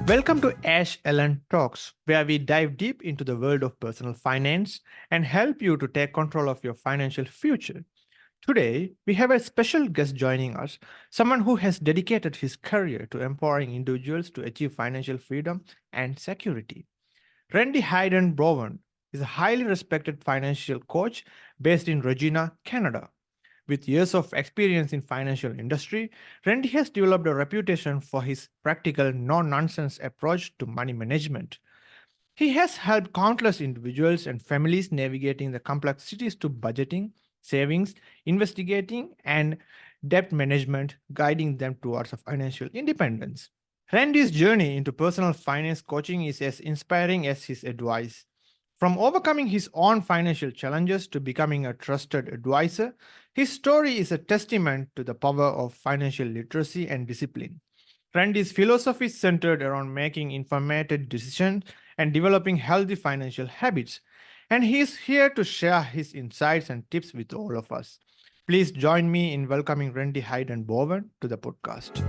Welcome to Ash Ellen Talks, where we dive deep into the world of personal finance and help you to take control of your financial future. Today, we have a special guest joining us, someone who has dedicated his career to empowering individuals to achieve financial freedom and security. Randy Hayden Bowen is a highly respected financial coach based in Regina, Canada. With years of experience in financial industry, Randy has developed a reputation for his practical, no-nonsense approach to money management. He has helped countless individuals and families navigating the complexities to budgeting, savings, investigating, and debt management, guiding them towards a financial independence. Randy's journey into personal finance coaching is as inspiring as his advice. From overcoming his own financial challenges to becoming a trusted advisor, his story is a testament to the power of financial literacy and discipline. Randy's philosophy is centered around making informated decisions and developing healthy financial habits, and he is here to share his insights and tips with all of us. Please join me in welcoming Randy Hayden Bowen to the podcast.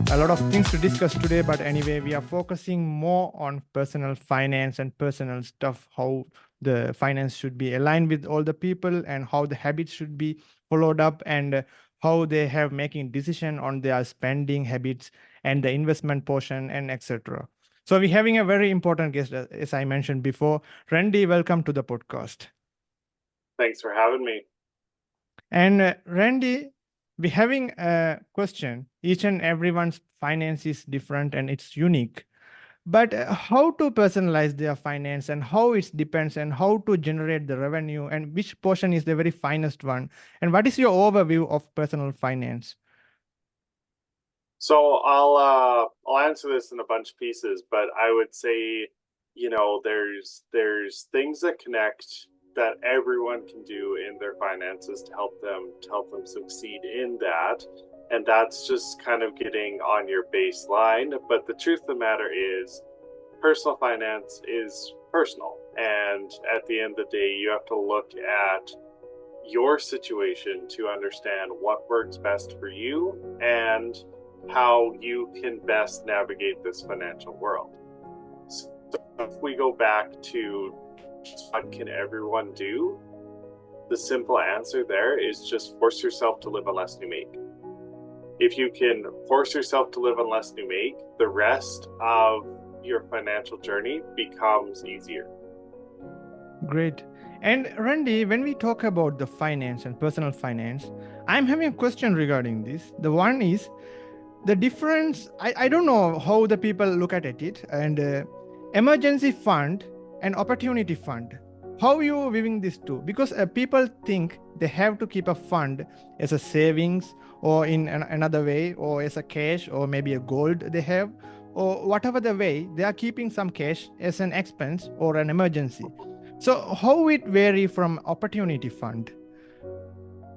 A lot of things to discuss today, but anyway, we are focusing more on personal finance and personal stuff, how the finance should be aligned with all the people and how the habits should be followed up, and how they have making decision on their spending habits and the investment portion and etc. So we're having a very important guest, as I mentioned before. Randy, welcome to the podcast. Thanks for having me. And Randy, we're having a question. Each and everyone's finance is different and it's unique. But how to personalize their finance and how it depends and how to generate the revenue and which portion is the very finest one? And what is your overview of personal finance? So I'll answer this in a bunch of pieces, but I would say, there's things that connect that everyone can do in their finances to help them succeed in that. And that's just kind of getting on your baseline. But the truth of the matter is personal finance is personal. And at the end of the day, you have to look at your situation to understand what works best for you and how you can best navigate this financial world. So if we go back to what can everyone do, the simple answer there is just force yourself to live on less than you make. If you can force yourself to live on less than you make, the rest of your financial journey becomes easier. Great. And Randy, when we talk about the finance and personal finance, I'm having a question regarding this. The one is the difference. I don't know how the people look at it, and emergency fund and opportunity fund. How you viewing these two? Because people think they have to keep a fund as a savings or in another way, or as a cash, or maybe a gold they have, or whatever the way they are keeping some cash as an expense or an emergency. So how it vary from opportunity fund?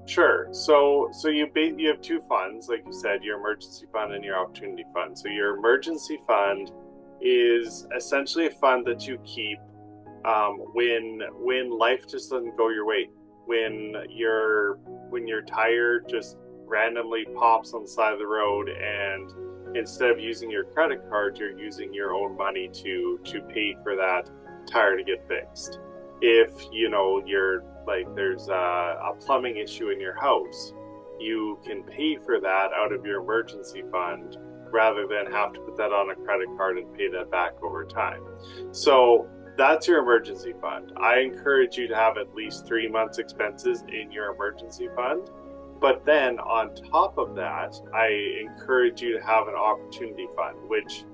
Sure. So you have two funds, like you said, your emergency fund and your opportunity fund. So your emergency fund is essentially a fund that you keep when life just doesn't go your way, when your tire just randomly pops on the side of the road, and instead of using your credit card, you're using your own money to pay for that tire to get fixed. If you're like there's a plumbing issue in your house, you can pay for that out of your emergency fund rather than have to put that on a credit card and pay that back over time. So that's your emergency fund. I encourage you to have at least 3 months expenses in your emergency fund. But then on top of that, I encourage you to have an opportunity fund, which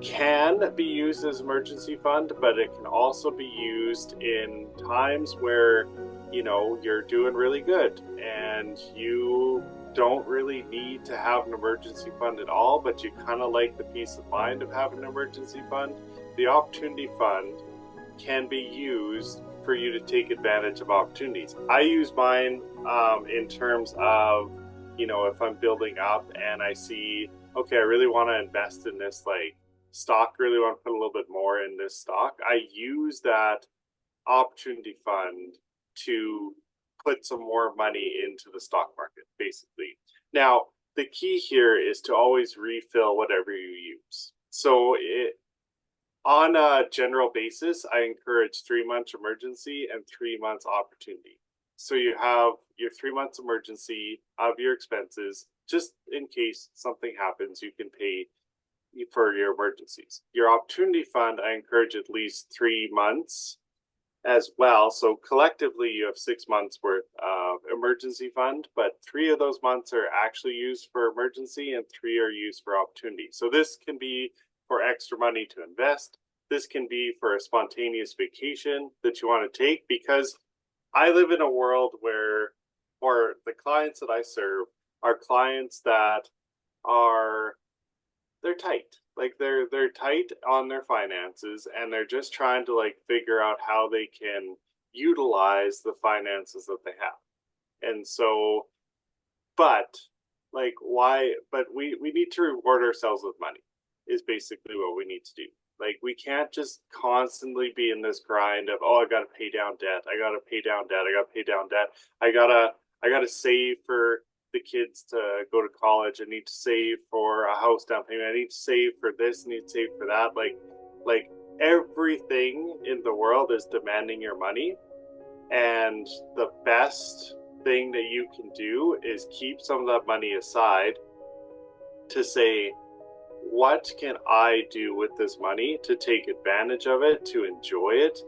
can be used as emergency fund, but it can also be used in times where you're doing really good and you don't really need to have an emergency fund at all, but you kind of like the peace of mind of having an emergency fund. The opportunity fund can be used for you to take advantage of opportunities. I use mine in terms of, if I'm building up and I see, okay, I really want to invest in this like stock, really want to put a little bit more in this stock, I use that opportunity fund to put some more money into the stock market, basically. Now, the key here is to always refill whatever you use. So on a general basis, I encourage 3 months emergency and 3 months opportunity. So you have your 3 months emergency of your expenses, just in case something happens, you can pay for your emergencies. Your opportunity fund, I encourage at least 3 months as well. So collectively, you have 6 months worth of emergency fund, but 3 of those months are actually used for emergency and 3 are used for opportunity. So this can be for extra money to invest. This can be for a spontaneous vacation that you want to take, because I live in a world where, or the clients that I serve are clients that are, they're tight. Like they're tight on their finances, and they're just trying to like figure out how they can utilize the finances that they have. And so, but like why, but we need to reward ourselves with money is basically what we need to do. Like we can't just constantly be in this grind of, oh, I got to pay down debt. I got to pay down debt. I got to pay down debt. I got to I got to save for the kids to go to college. I need to save for a house down payment. I need to save for this. I need to save for that. Like everything in the world is demanding your money, and the best thing that you can do is keep some of that money aside to say, what can I do with this money to take advantage of it, to enjoy it?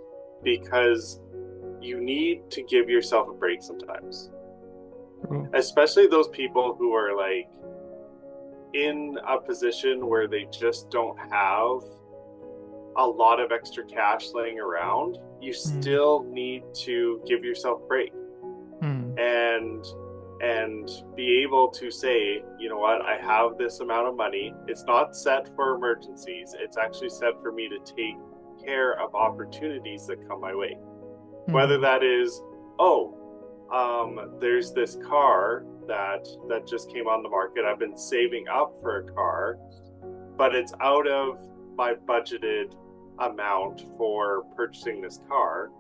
Because you need to give yourself a break sometimes, especially those people who are like in a position where they just don't have a lot of extra cash laying around. You still need to give yourself a break and be able to say, you know what, I have this amount of money. It's not set for emergencies. It's actually set for me to take care of opportunities that come my way. Whether that is, oh, there's this car that just came on the market. I've been saving up for a car, but it's out of my budgeted amount for purchasing this car.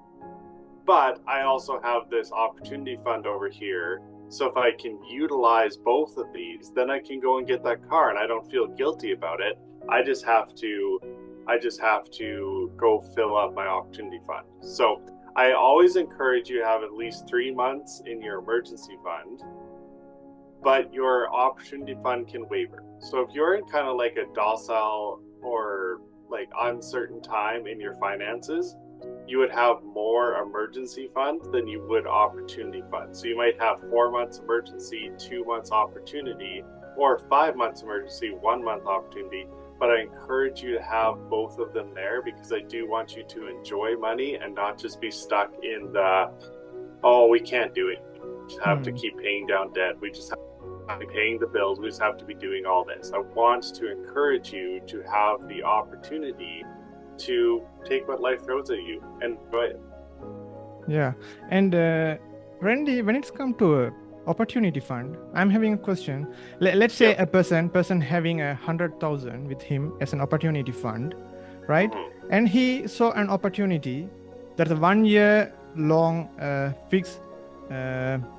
But I also have this opportunity fund over here. So if I can utilize both of these, then I can go and get that car and I don't feel guilty about it. I just have to go fill up my opportunity fund. So I always encourage you to have at least 3 months in your emergency fund, but your opportunity fund can waver. So if you're in kind of like a docile or like uncertain time in your finances, you would have more emergency fund than you would opportunity fund. So you might have 4 months emergency, 2 months opportunity, or 5 months emergency, 1 month opportunity. But I encourage you to have both of them there, because I do want you to enjoy money and not just be stuck in the, oh, we can't do it. We just have to keep paying down debt. We just have to be paying the bills. We just have to be doing all this. I want to encourage you to have the opportunity to take what life throws at you and enjoy it. Yeah. And Randy, when it's come to opportunity fund, I'm having a question. Let's say a person having 100,000 with him as an opportunity fund, right? And he saw an opportunity that's a 1 year long fixed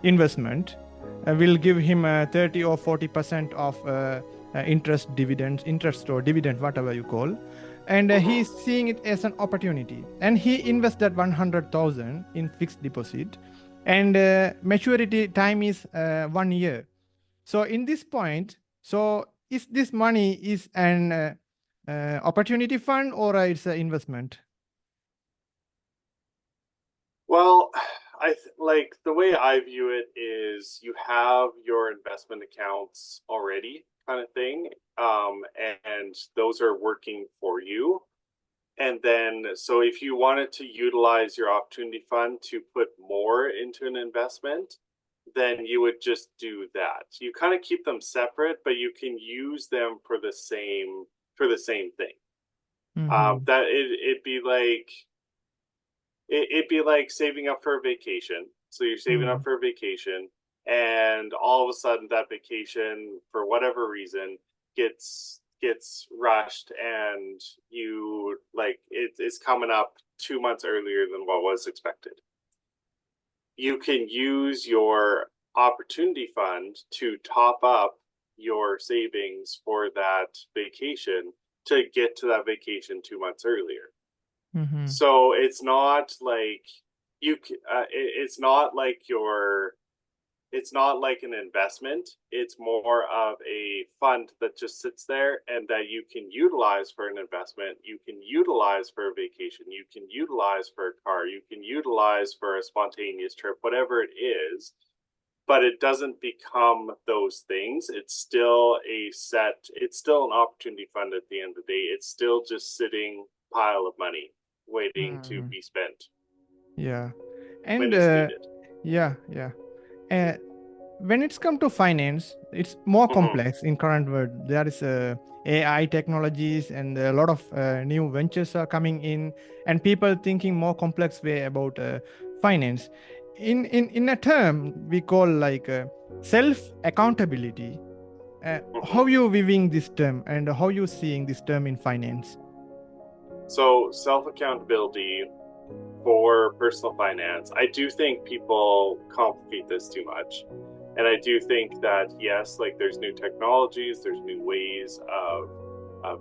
investment will give him 30 or 40% of interest or dividend, whatever you call. And he's seeing it as an opportunity, and he invests that 100,000 in fixed deposit, and maturity time is 1 year. So in this point, so is this money is an opportunity fund or it's an investment? Well, like the way I view it is you have your investment accounts already, kind of thing, and those are working for you. And then, so if you wanted to utilize your opportunity fund to put more into an investment, then you would just do that. You kind of keep them separate, but you can use them for the same thing. That it'd be like saving up for a vacation. So you're saving up for a vacation, and all of a sudden that vacation, for whatever reason, gets gets rushed and you like it's coming up 2 months earlier than what was expected. You can use your opportunity fund to top up your savings for that vacation to get to that vacation 2 months earlier. Mm-hmm. So it's not like it's not like it's not like an investment. It's more of a fund that just sits there and that you can utilize for an investment. You can utilize for a vacation. You can utilize for a car. You can utilize for a spontaneous trip, whatever it is. But it doesn't become those things. It's still an opportunity fund at the end of the day. It's still just sitting pile of money waiting to Mm. be spent Yeah. when And it's needed. yeah, yeah. Uh, when it's come to finance, it's more Mm-hmm. complex in current world. There is AI technologies and a lot of new ventures are coming in, and people thinking more complex way about finance. In a term we call like self accountability. How Mm-hmm. you viewing this term and how you seeing this term in finance? So self accountability for personal finance, I do think people complicate this too much. And I do think that yes, like there's new technologies, there's new ways of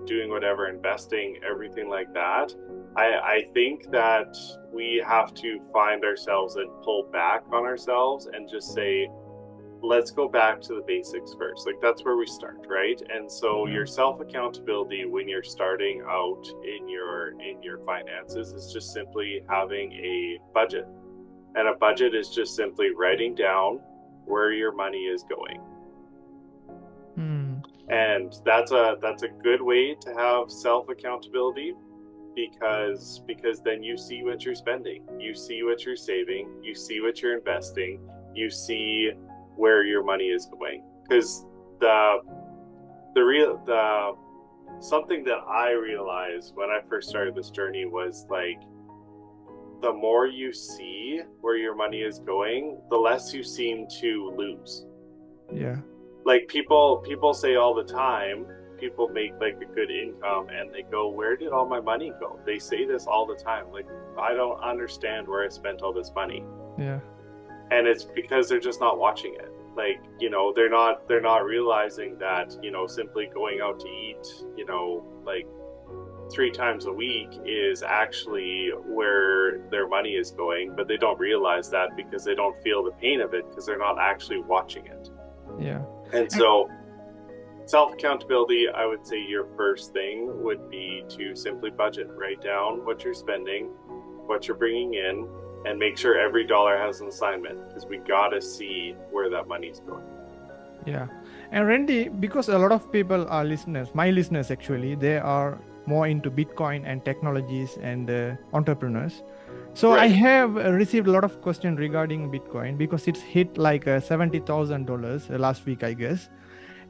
doing whatever, investing, everything like that. I think that we have to find ourselves and pull back on ourselves and just say, let's go back to the basics first. Like that's where we start, right? And so Yeah. your self accountability when you're starting out in your finances is just simply having a budget. And a budget is just simply writing down where your money is going. Hmm. And that's a good way to have self accountability because then you see what you're spending, you see what you're saving, you see what you're investing, you see where your money is going. Because the the something that I realized when I first started this journey was like the more you see where your money is going, the less you seem to lose. Yeah. Like people say all the time, people make like a good income and they go, where did all my money go? They say this all the time, like I don't understand where I spent all this money. Yeah. And it's because they're just not watching it. Like, they're not realizing that, simply going out to eat, like 3 times a week is actually where their money is going, but they don't realize that because they don't feel the pain of it because they're not actually watching it. Yeah. And And so self accountability, I would say your first thing would be to simply budget, write down what you're spending, what you're bringing in, and make sure every dollar has an assignment because we got to see where that money's going. yeah. And Randy, because a lot of people are listeners, my listeners actually, they are more into Bitcoin and technologies and entrepreneurs. So I Right. have received a lot of questions regarding Bitcoin because it's hit like $70,000 last week, I guess.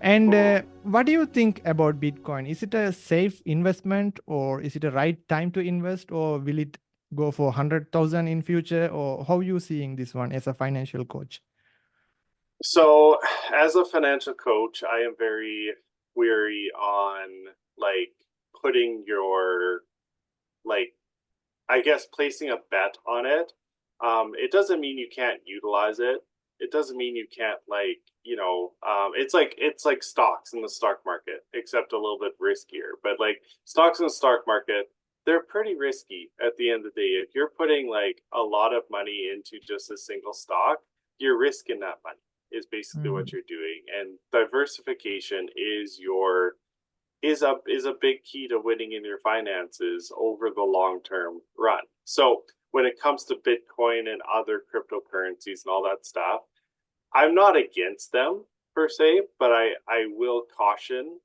And Mm-hmm. what do you think about Bitcoin? Is it a safe investment, or is it a right time to invest, or will it go for 100,000 in future, or how you seeing this one as a financial coach? So, as a financial coach, I am very weary on like putting your like I guess placing a bet on it. It doesn't mean you can't utilize it. It doesn't mean you can't it's like stocks in the stock market, except a little bit riskier. But like stocks in the stock market, they're pretty risky at the end of the day. If you're putting like a lot of money into just a single stock, you're risking that money is basically what Mm, you're doing. And diversification is a big key to winning in your finances over the long term run. So when it comes to Bitcoin and other cryptocurrencies and all that stuff, I'm not against them per se, but I will caution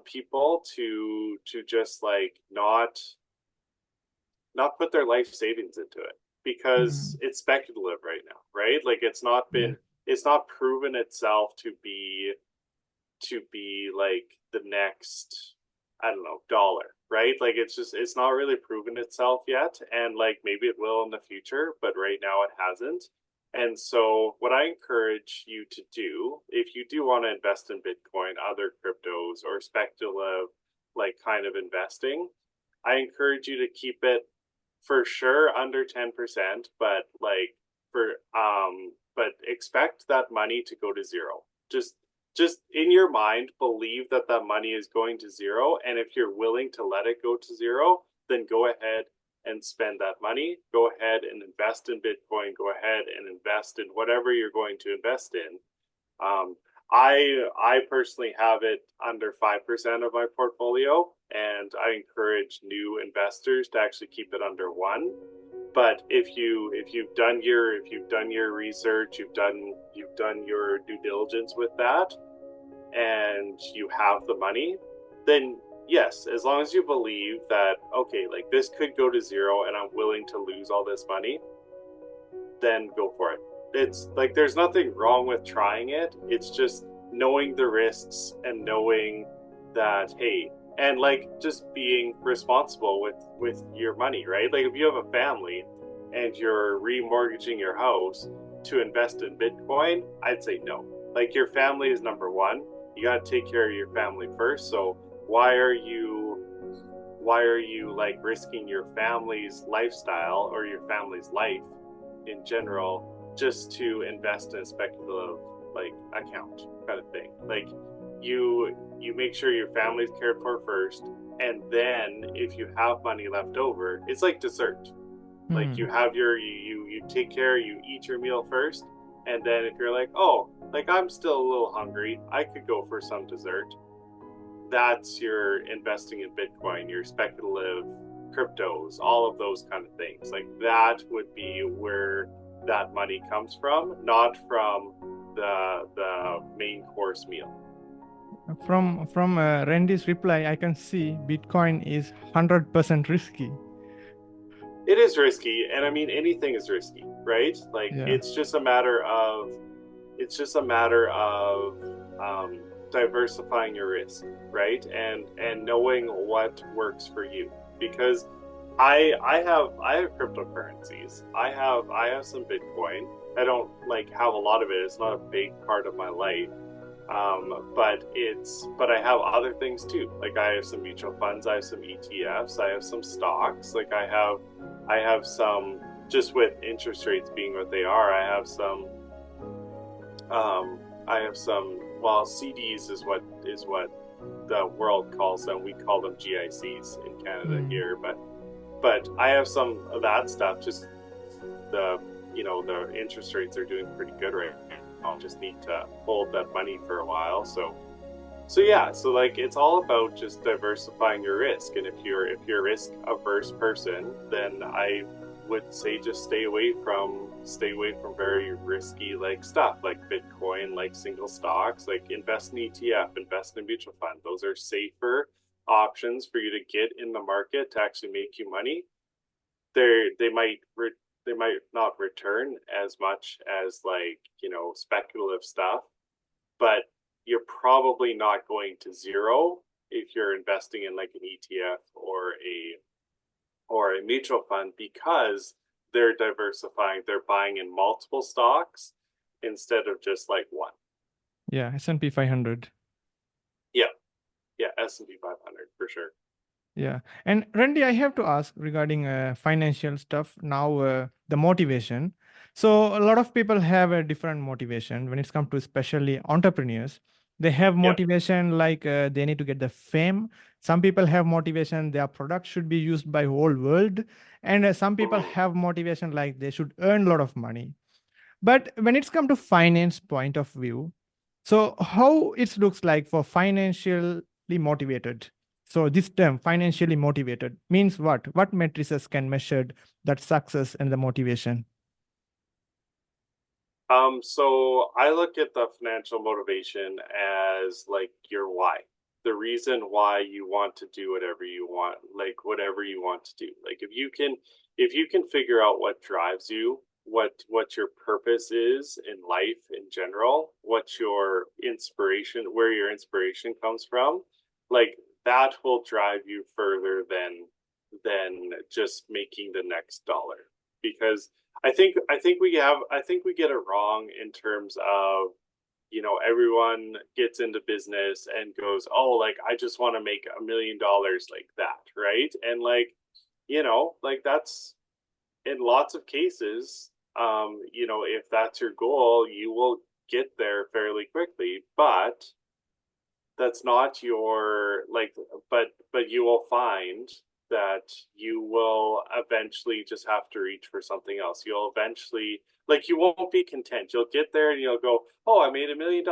people to just like not put their life savings into it because mm, it's speculative right now, right? Like yeah, it's not proven itself to be like the next, I don't know, dollar, right? Like it's not really proven itself yet, and like maybe it will in the future, but right now it hasn't. And so, what I encourage you to do, if you do want to invest in Bitcoin, other cryptos, or speculative, like kind of investing, I encourage you to keep it for sure under 10%, but but expect that money to go to zero. Just in your mind, believe that that money is going to zero. And if you're willing to let it go to zero, then go ahead and spend that money. Go ahead and invest in Bitcoin. Go ahead and invest in whatever you're going to invest in. Um, I personally have it under 5% of my portfolio, and I encourage new investors to actually keep it under 1. But if you've done your research, you've done your due diligence with that, and you have the money, then yes, as long as you believe that, okay, like this could go to zero and I'm willing to lose all this money, then go for it. It's like there's nothing wrong with trying it. It's just knowing the risks and knowing that, hey, and like just being responsible with your money, right? Like if you have a family and you're remortgaging your house to invest in Bitcoin, I'd say no. Like your family is number one. You got to take care of your family first. So why are you like risking your family's lifestyle or your family's life in general just to invest in a speculative like account kind of thing? Like you make sure your family's cared for first, and then if you have money left over, it's like dessert. Like you Hmm. have you take care, you eat your meal first, and then if you're like, oh, like I'm still a little hungry, I could go for some dessert. That's your investing in Bitcoin, your speculative cryptos, all of those kind of things. Like that would be where that money comes from, not from the main course meal. From Randy's reply, I can see Bitcoin is 100% risky. It is risky, and I mean anything is risky, right? Like Yeah. it's just a matter of diversifying your risk, right? And knowing what works for you. Because I have cryptocurrencies. I have some Bitcoin. I don't like have a lot of it. It's not a big part of my life. But I have other things too. Like I have some mutual funds, I have some ETFs, I have some stocks. Like I have some, just with interest rates being what they are. I have some. Well, CDs is what the world calls them. We call them GICs in Canada Hmm. here, but I have some of that stuff. Just the the interest rates are doing pretty good right now. I'll just need to hold that money for a while. So yeah, so like it's all about just diversifying your risk. And if you're a risk averse person, then I would say just stay away from very risky like stuff like Bitcoin, like single stocks, like invest in ETF, invest in mutual fund. Those are safer options for you to get in the market to actually make you money. They might not return as much as like speculative stuff, but you're probably not going to zero if you're investing in like an ETF or a mutual fund, because they're diversifying. They're buying in multiple stocks instead of just like one. Yeah, S&P 500. Yeah, yeah, S&P 500 for sure. Yeah. And Randy, I have to ask regarding financial stuff now, the motivation. So a lot of people have a different motivation when it's come to especially entrepreneurs. They have Yeah. motivation like they need to get the fame. Some people have motivation their product should be used by whole world, and some people Mhm. have motivation like they should earn a lot of money. But when it's come to finance point of view, so how it looks like for financially motivated. So this term financially motivated means what? What matrices can measure that success and the motivation? So I look at the financial motivation as like your why, the reason why you want to do whatever you want, like whatever you want to do. Like if you can figure out what drives you, what your purpose is in life in general, what your inspiration, where your inspiration comes from, like that will drive you further than just making the next dollar. Because I think we get it wrong in terms of, everyone gets into business and goes, oh, like I just want to make $1 million like that, right? And like, like that's in lots of cases, if that's your goal, you will get there fairly quickly. But that's not your like but you will find that you will eventually just have to reach for something else. You'll eventually, like, you won't be content. You'll get there and you'll go, oh, I made $1 million,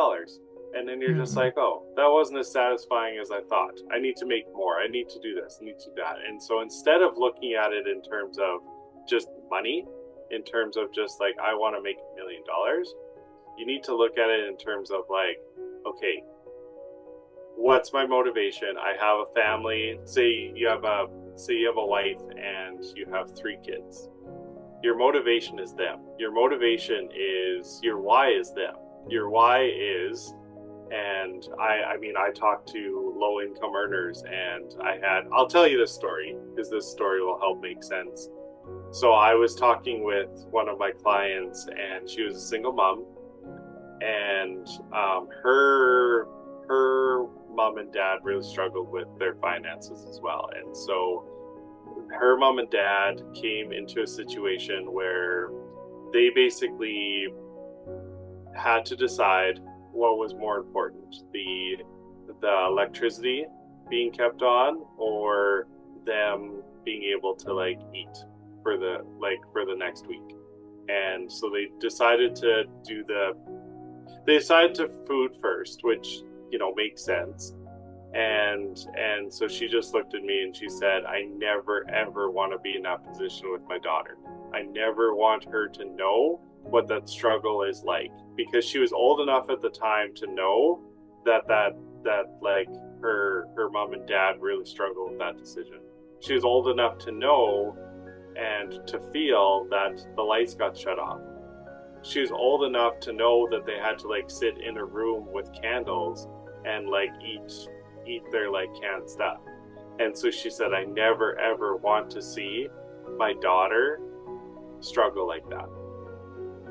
and then you're just Mhm. like, oh, that wasn't as satisfying as I thought. I need to make more. I need to do this. I need to do that. And so instead of looking at it in terms of just money, in terms of just like I want to make $1 million, you need to look at it in terms of like, okay, what's my motivation? I have a family. Say you have a wife and you have 3 kids. Your motivation is them. Your motivation is your why is them. Your why is, and I mean, I talked to low income earners, and I'll tell you this story because this story will help make sense. So I was talking with one of my clients, and she was a single mom, and her mom and dad really struggled with their finances as well. And so her mom and dad came into a situation where they basically had to decide what was more important, the electricity being kept on, or them being able to like eat for the next week. And so they decided to food first, which makes sense. And so she just looked at me and she said, I never ever want to be in that position with my daughter. I never want her to know what that struggle is like, because she was old enough at the time to know that like her mom and dad really struggled with that decision. She was old enough to know and to feel that the lights got shut off. She was old enough to know that they had to like sit in a room with candles and like eat their like canned stuff. And so she said, I never ever want to see my daughter struggle like that.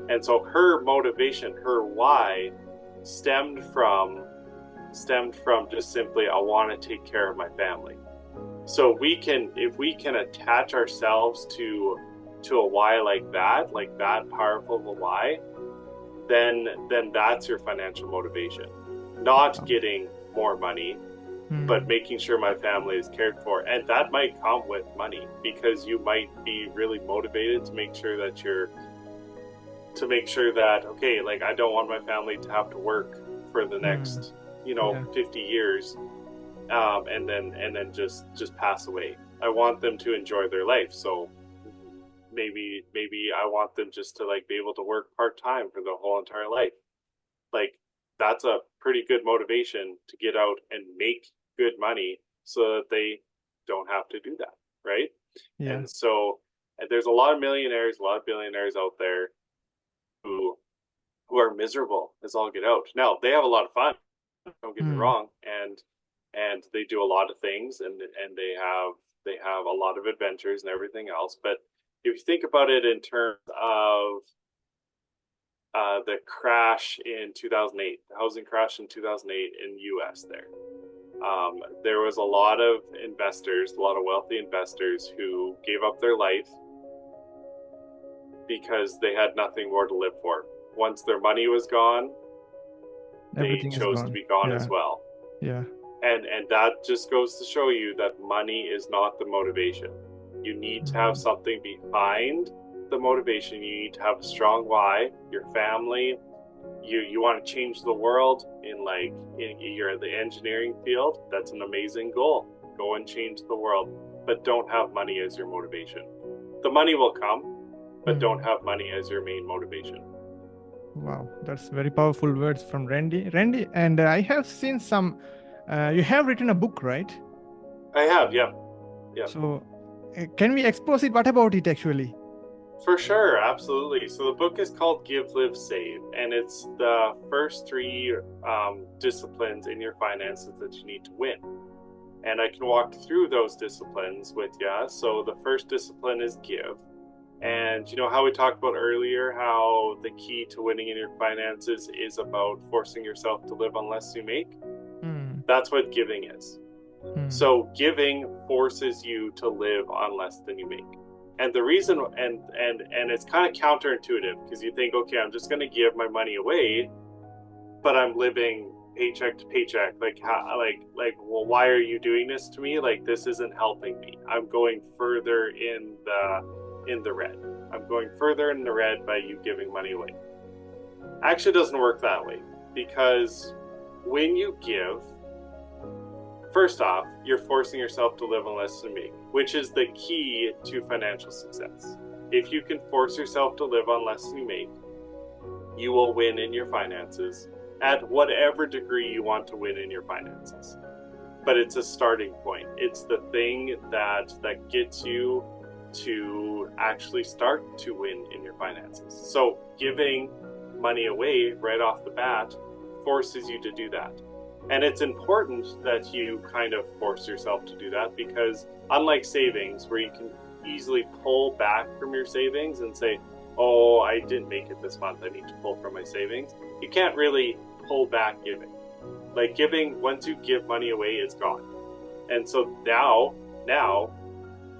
And so her motivation, her why, stemmed from just simply, I want to take care of my family. So if we can attach ourselves to a why like that powerful of a why, then that's your financial motivation. Not getting more money, but Mhm. making sure my family is cared for. And that might come with money, because you might be really motivated to make sure that okay, like I don't want my family to have to work for the Mhm. next Yeah. 50 years, and then just pass away. I want them to enjoy their life. So maybe I want them just to like be able to work part-time for the whole entire life. Like, that's a pretty good motivation to get out and make good money so that they don't have to do that, right? Yeah. And so there's a lot of millionaires, a lot of billionaires out there who are miserable as all get out. Now, they have a lot of fun, don't get me Mhm. wrong, and they do a lot of things, and they have a lot of adventures and everything else. But if you think about it in terms of the crash in 2008, the housing crash in 2008 in US there was a lot of investors, a lot of wealthy investors who gave up their life because they had nothing more to live for. Once their money was gone, they Everything is chose to gone. be gone as Yeah. well. Yeah. And that just goes to show you that money is not the motivation. You need to have Mhm. something behind the motivation. You need to have a strong why, your family. You want to change the world you're in the engineering field. That's an amazing goal. Go and change the world, but don't have money as your motivation. The money will come, but don't Mhm. have money as your main motivation. Wow, that's very powerful words from Randy. Randy, and I have seen some. You have written a book, right? I have, yeah. Yeah. So, can we expose it? What about it actually? For sure, absolutely. So the book is called Give, Live, Save, and it's the first 3 disciplines in your finances that you need to win. And I can walk through those disciplines with you. So the first discipline is give, And you know how we talked about earlier how the key to winning in your finances is about forcing yourself to live on less you make? Hmm. That's what giving is. Hmm. So giving forces you to live on less than you make. And the reason and it's kind of counterintuitive because you think, okay, I'm just going to give my money away, but I'm living paycheck to paycheck. Like how well, why are you doing this to me? Like this isn't helping me. I'm going further in the red. I'm going further in the red by you giving money away. Actually doesn't work that way because when you give, first off, you're forcing yourself to live on less than you make, which is the key to financial success. If you can force yourself to live on less than you make, you will win in your finances at whatever degree you want to win in your finances. But it's a starting point. It's the thing that gets you to actually start to win in your finances. So giving money away right off the bat forces you to do that. And it's important that you kind of force yourself to do that because unlike savings where you can easily pull back from your savings and say, oh, I didn't make it this month, I need to pull from my savings, you can't really pull back giving. Like giving, once you give money away, it's gone. And so now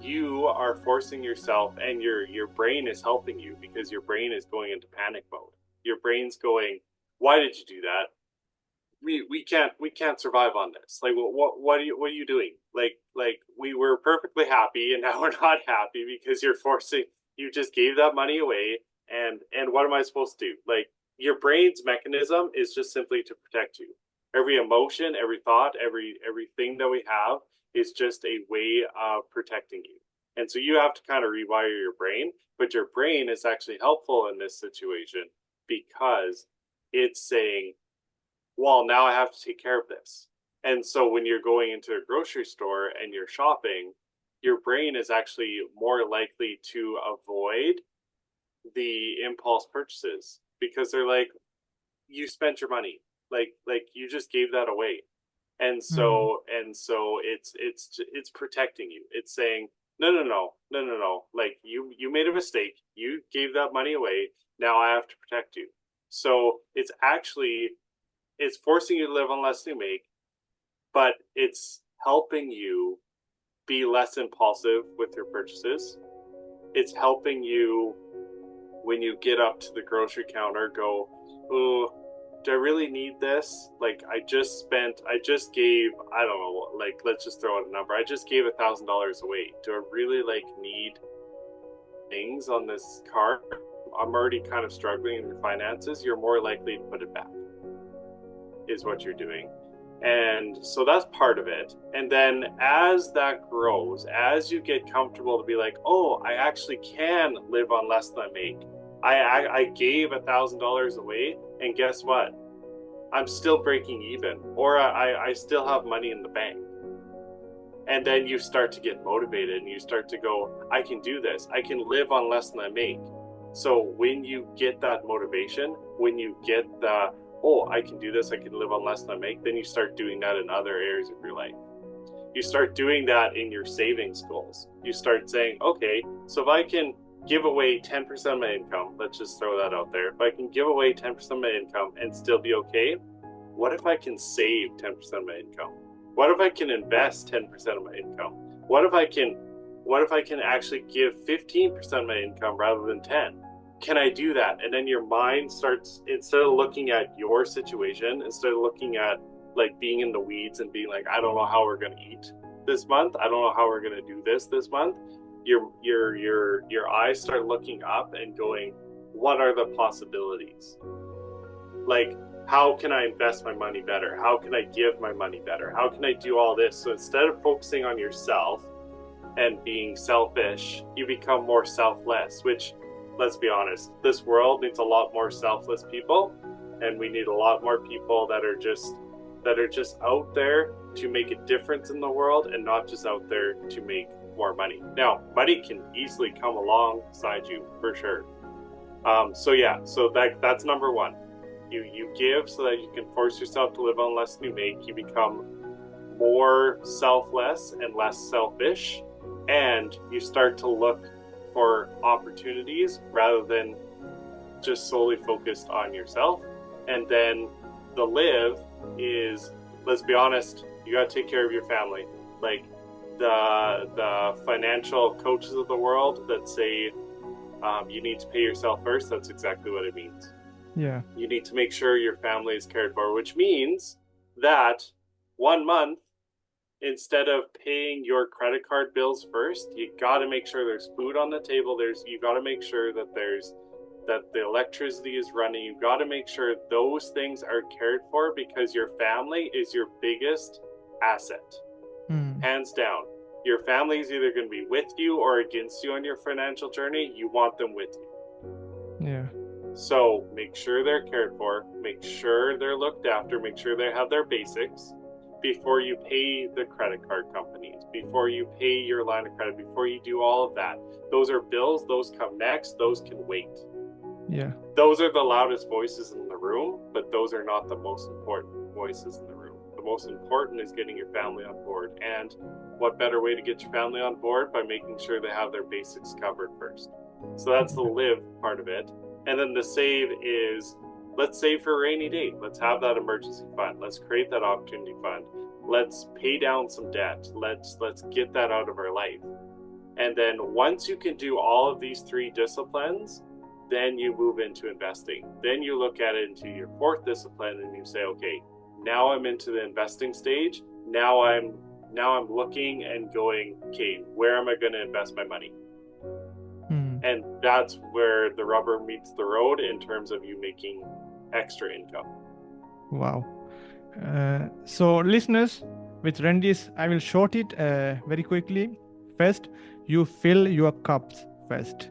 you are forcing yourself, and your brain is helping you because your brain is going into panic mode. Your brain's going, why did you do that? We can't survive on this. Like what are you doing? Like we were perfectly happy and now we're not happy because you just gave that money away, and what am I supposed to do? Like your brain's mechanism is just simply to protect you. Every emotion, every thought, everything that we have is just a way of protecting you. And so you have to kind of rewire your brain, but your brain is actually helpful in this situation because it's saying, well, now I have to take care of this. And so when you're going into a grocery store and you're shopping, your brain is actually more likely to avoid the impulse purchases because they're like, you spent your money. Like you just gave that away. And Hmm. so it's protecting you. It's saying, no. Like you made a mistake. You gave that money away. Now I have to protect you. So it's forcing you to live on less than you make, but it's helping you be less impulsive with your purchases. It's helping you when you get up to the grocery counter go, oh, do I really need this? Like I just gave, I don't know, like let's just throw out a number. I just gave $1,000 away. Do I really like need things on this card? I'm already kind of struggling in your finances. You're more likely to put it back, is what you're doing. And so that's part of it. And then as that grows, as you get comfortable to be like, oh, I actually can live on less than I make. I gave $1,000 away, and guess what? I'm still breaking even, or I still have money in the bank. And then you start to get motivated and you start to go, I can do this. I can live on less than I make. So when you get that motivation, when you get the, oh, I can do this, I can live on less than I make, then you start doing that in other areas of your life. You start doing that in your savings goals. You start saying, okay, so if I can give away 10% of my income, let's just throw that out there. If I can give away 10% of my income and still be okay, what if I can save 10% of my income? What if I can invest 10% of my income? What if I can actually give 15% of my income rather than 10? Can I do that? And then your mind starts, instead of looking at your situation, instead of looking at like being in the weeds and being like, I don't know how we're going to eat this month. I don't know how we're going to do this month. Your eyes start looking up and going, what are the possibilities? Like, how can I invest my money better? How can I give my money better? How can I do all this? So instead of focusing on yourself and being selfish, you become more selfless, which, let's be honest, this world needs a lot more selfless people, and we need a lot more people that are just out there to make a difference in the world and not just out there to make more money. Now, money can easily come alongside you for sure. So that's number one. You give so that you can force yourself to live on less than you make. You become more selfless and less selfish, and you start to look for opportunities rather than just solely focused on yourself. And then the live is, let's be honest, you got to take care of your family. Like the financial coaches of the world that say you need to pay yourself first, that's exactly what it means. Yeah. You need to make sure your family is cared for, which means that 1 month, instead of paying your credit card bills first, you got to make sure there's food on the table. You got to make sure that the electricity is running. You got to make sure those things are cared for, because your family is your biggest asset. Hands down. Your family is either going to be with you or against you on your financial journey. You want them with you. Yeah. So make sure they're cared for, make sure they're looked after, make sure they have their basics before you pay the credit card companies, before you pay your line of credit, before you do all of that. Those are bills, those come next, those can wait. Yeah. Those are the loudest voices in the room, but those are not the most important voices in the room. The most important is getting your family on board. And what better way to get your family on board by making sure they have their basics covered first. So that's the live part of it. And then the save is, let's save for a rainy day. Let's have that emergency fund. Let's create that opportunity fund. Let's pay down some debt. Let's get that out of our life. And then once you can do all of these three disciplines, then you move into investing. Then you look at it into your fourth discipline and you say, okay, now I'm into the investing stage. Now I'm looking and going, okay, where am I going to invest my money? And that's where the rubber meets the road in terms of you making extra income. Wow. So listeners, with Randy's, I will short it very quickly. First, you fill your cups first,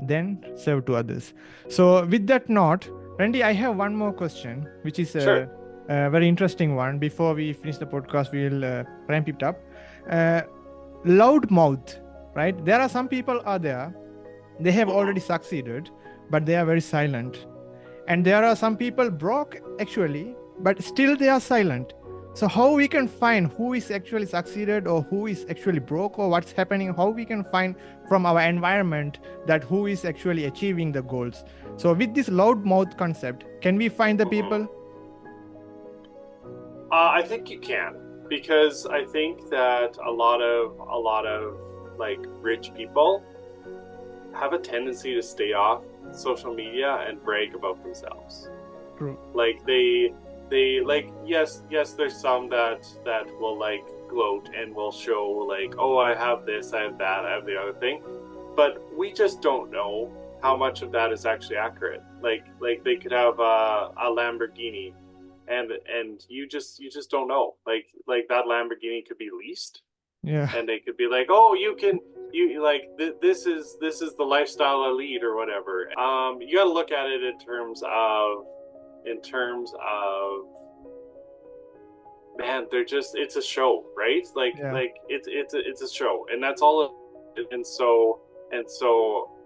then serve to others. So with that note, Randy, I have one more question, which is Sure. a very interesting one. Before we finish the podcast, we will ramp it up. Loud mouth, right? There are some people out there, they have already succeeded, but they are very silent. And there are some people broke actually, but still they are silent. So how we can find who is actually succeeded or who is actually broke or what's happening, how we can find from our environment that who is actually achieving the goals. So with this loud mouth concept, can we find the people? I think you can, because I think that a lot of like rich people have a tendency to stay off social media and brag about themselves. True. Like they like, yes, there's some that will like gloat and will show like, oh, I have this, I have that, I have the other thing, but we just don't know how much of that is actually accurate. Like they could have a Lamborghini, and you just don't know. Like that Lamborghini could be leased. Yeah. And they could be like, oh, you like this is the lifestyle elite or whatever. You got to look at it in terms of man, it's a show, right? Like it's a show, and that's all. And so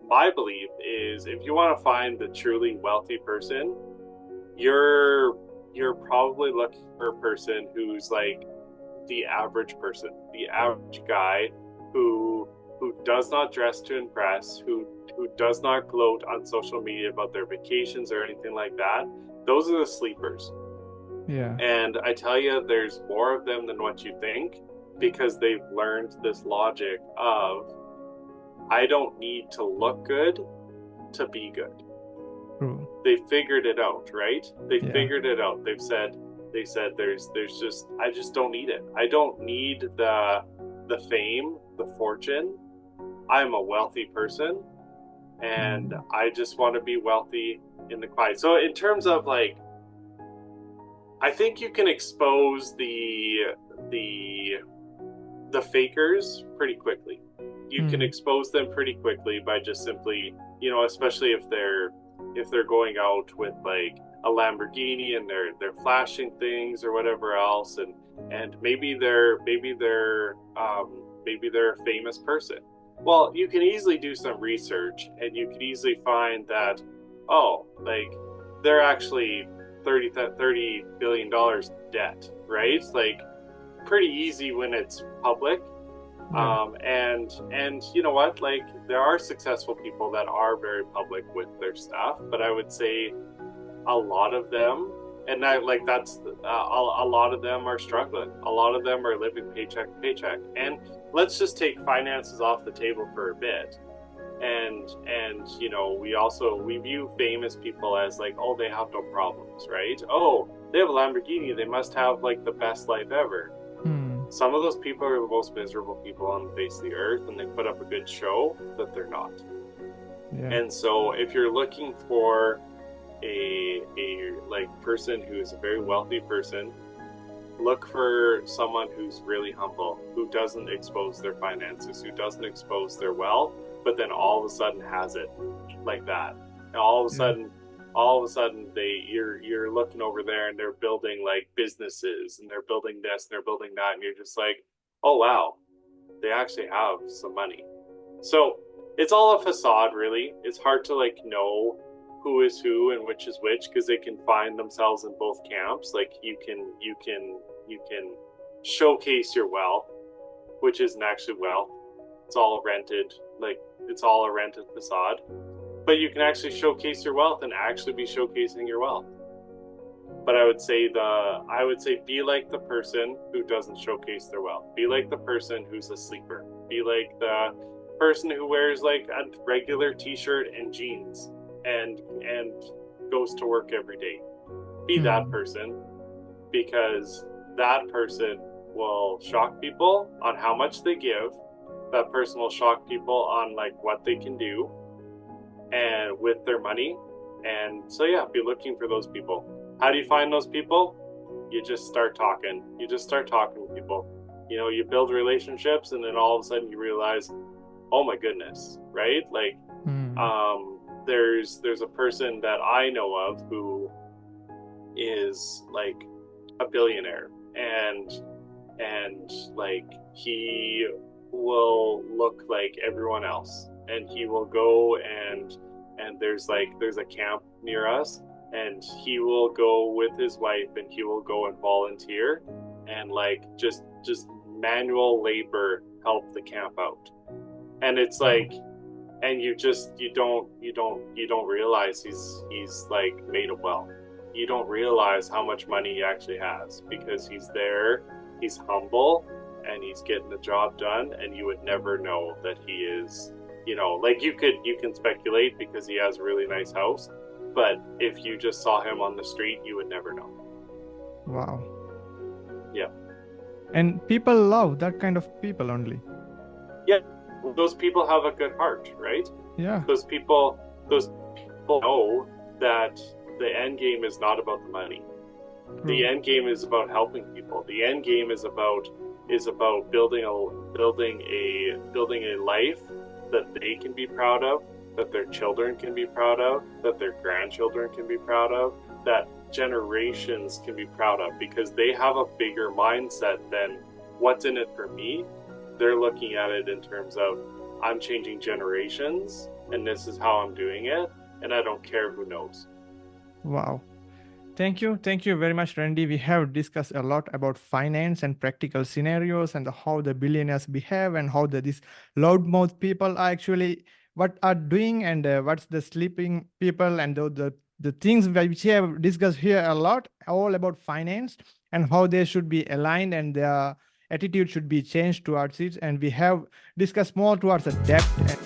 my belief is, if you want to find the truly wealthy person, you're probably looking for a person who's like the average person, the average guy who does not dress to impress, who does not gloat on social media about their vacations or anything like that. Those are the sleepers. Yeah. And I tell you, there's more of them than what you think, because they've learned this logic of, I don't need to look good to be good. True. They figured it out, right? They figured it out. They said there's just, I just don't need it. I don't need the fame, the fortune. I'm a wealthy person, and I just want to be wealthy in the quiet. So in terms of like, I think you can expose the fakers pretty quickly. You can expose them pretty quickly by just simply, especially if they're going out with like a Lamborghini and they're flashing things or whatever else, and maybe they're a famous person. Well, you can easily do some research and you can easily find that, oh, like they're actually $30 billion debt, right? Like, pretty easy when it's public. Yeah. And you know what? Like there are successful people that are very public with their stuff, but I would say a lot of them, and I like that's a lot of them are struggling. A lot of them are living paycheck to paycheck. And let's just take finances off the table for a bit. And you know, we view famous people as like, oh, they have no problems, right? Oh, they have a Lamborghini, they must have like the best life ever. Hmm. Some of those people are the most miserable people on the face of the earth, and they put up a good show that they're not. Yeah. And so if you're looking for a like person who is a very wealthy person, look for someone who's really humble, who doesn't expose their finances, who doesn't expose their wealth, but then all of a sudden has it like that. And Yeah. all of a sudden you're looking over there and they're building like businesses and they're building this and they're building that, and you're just like, oh wow, they actually have some money. So it's all a facade, really. It's hard to like know who is who and which is which because they can find themselves in both camps. Like you can showcase your wealth, which isn't actually wealth. It's all rented, like it's all a rented facade. But you can actually showcase your wealth and actually be showcasing your wealth. But I would say be like the person who doesn't showcase their wealth. Be like the person who's a sleeper. Be like the person who wears like a regular t-shirt and jeans and goes to work every day. Be that Hmm. person, because that person will shock people on how much they give. That person will shock people on like what they can do and with their money. And so yeah, be looking for those people. How do you find those people? You just start talking. You just start talking to people. You know, you build relationships, and then all of a sudden you realize, oh my goodness, right? Like, Hmm. there's a person that I know of who is like a billionaire, and like he will look like everyone else, and he will go and there's a camp near us, and he will go with his wife and he will go and volunteer and like just manual labor help the camp out. And it's Wow. like, and you don't realize he's like made of wealth. You don't realize how much money he actually has because he's there, he's humble, and he's getting the job done, and you would never know that he is, you know, like you can speculate because he has a really nice house, but if you just saw him on the street you would never know. Wow. Yeah. And people love that kind of people only. Yeah, those people have a good heart, right? Yeah. those people those people know that the end game is not about the money. The True. end game is about helping people. The end game is about building a life that they can be proud of, that their children can be proud of, that their grandchildren can be proud of, that generations can be proud of, because they have a bigger mindset than what's in it for me. They're looking at it in terms of, I'm changing generations and this is how I'm doing it, and I don't care who knows. Wow. Thank you. Thank you very much, Randy. We have discussed a lot about finance and practical scenarios and how the billionaires behave and how these loudmouth people are actually what are doing and what's the sleeping people and the things which we have discussed here a lot, all about finance and how they should be aligned and their attitude should be changed towards it. And we have discussed more towards the depth